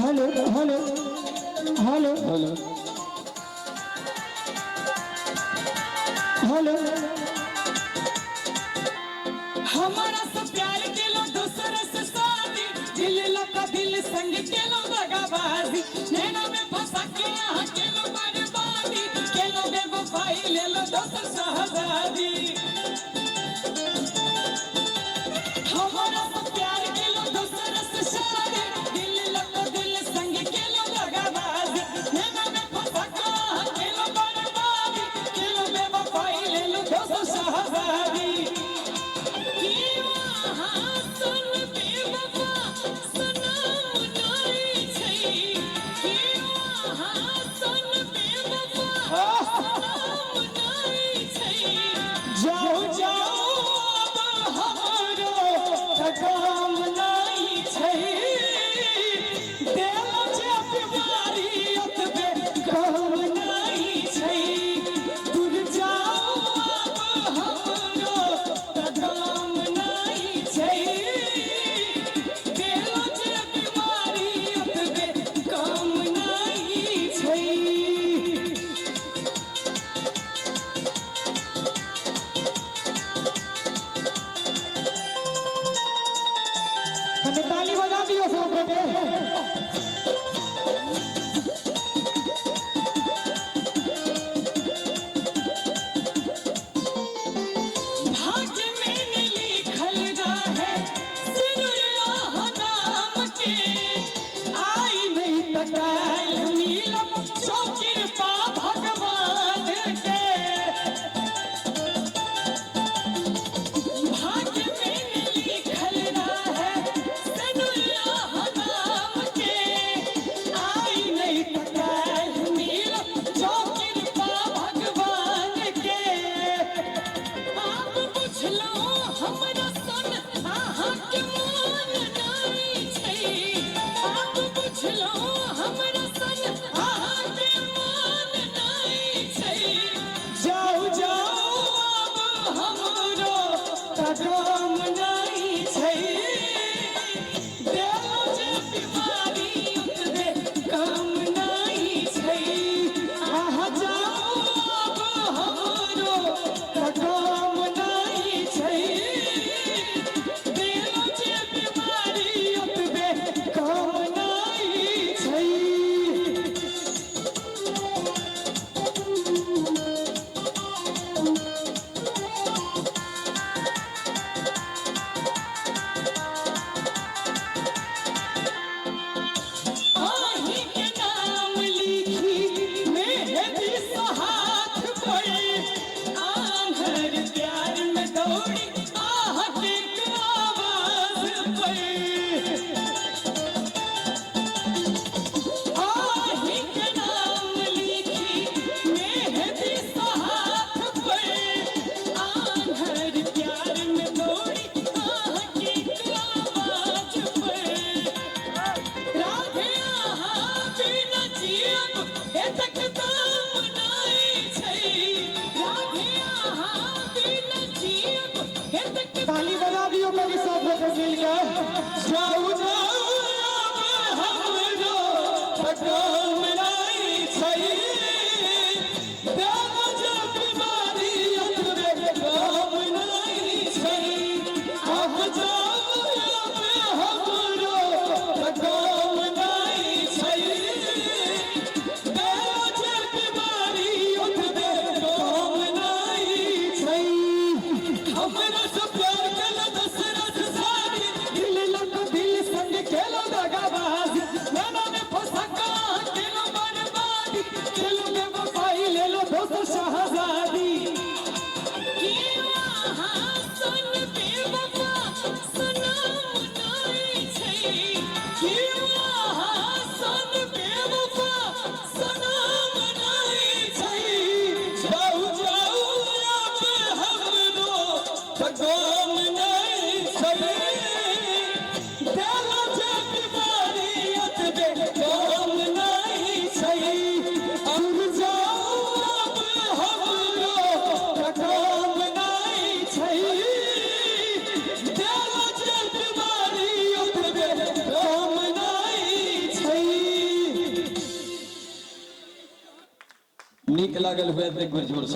hello hello hello hello hello हमारा सब प्यार के लो दूसरे से शादी दिल लगा दिल संग के लो दगाबाजी नैना में फंसा के यहाँ के लो बर्बादी के लो बेवफाई ले लो दोस्त शहजादी हमारा सब प्यार के लो दूसरे से शादी दिल लगा दिल संग के लो दगाबाजी नैना में फंसा के यहाँ के लो बर्बादी के लो बेवफाई ले लो दोस्त शहजादी जाओ जाओ अब हमारो काम नहीं छै देव जे बीमारी अतबे काम नहीं छै दूर जाओ अब हमारो काम नहीं छै देव जे बीमारी अतबे काम नहीं छै हमें ताली बजा दियो सब के भाग्य में लिखल रहे सिनुरिया नाम के आई नहीं तकाल नीलम चौकिर पा भगवान के भाग्य में लिखल रहे सिनुरिया नाम के आई नहीं तकाल नीलम चौकिर पा भगवान के आप बुझलो हमरा सन अहाँ के मान नहीं छै आप बुझलो हमरा सन अहाँ के मान नहीं छै जाओ जाओ अब हमरो काम नहीं छै देव जे बीमारी उतबे काम नहीं छै आहा जाओ अब हमरो काम नहीं छै देव जे बीमारी उतबे काम नहीं छै आही के नाम लिखी मेहंदी हाथ पर आंधर प्यार में दौड़ी आह के आवाज पर आही के नाम लिखी मेहंदी हाथ पर आंधर प्यार में दौड़ी आह के आवाज पर राधे आहा बिना जियब एतक दाम नहीं छै राधे आहा बिना जियब एतक ताली बजा दियो मेरे साथ मिल के जाओ जाओ अब हमरो काम नहीं छै देव जे बीमारी अतबे काम नहीं छै आह जाओ अब हमरो काम नहीं छै देव जे बीमारी अतबे काम नहीं छै हमरा से प्यार केला दूसरा से शादी दिल लग दिल संग केला दगाबाजी नैना में फंसा के नीक लागल हुए तो एक बेर जोर से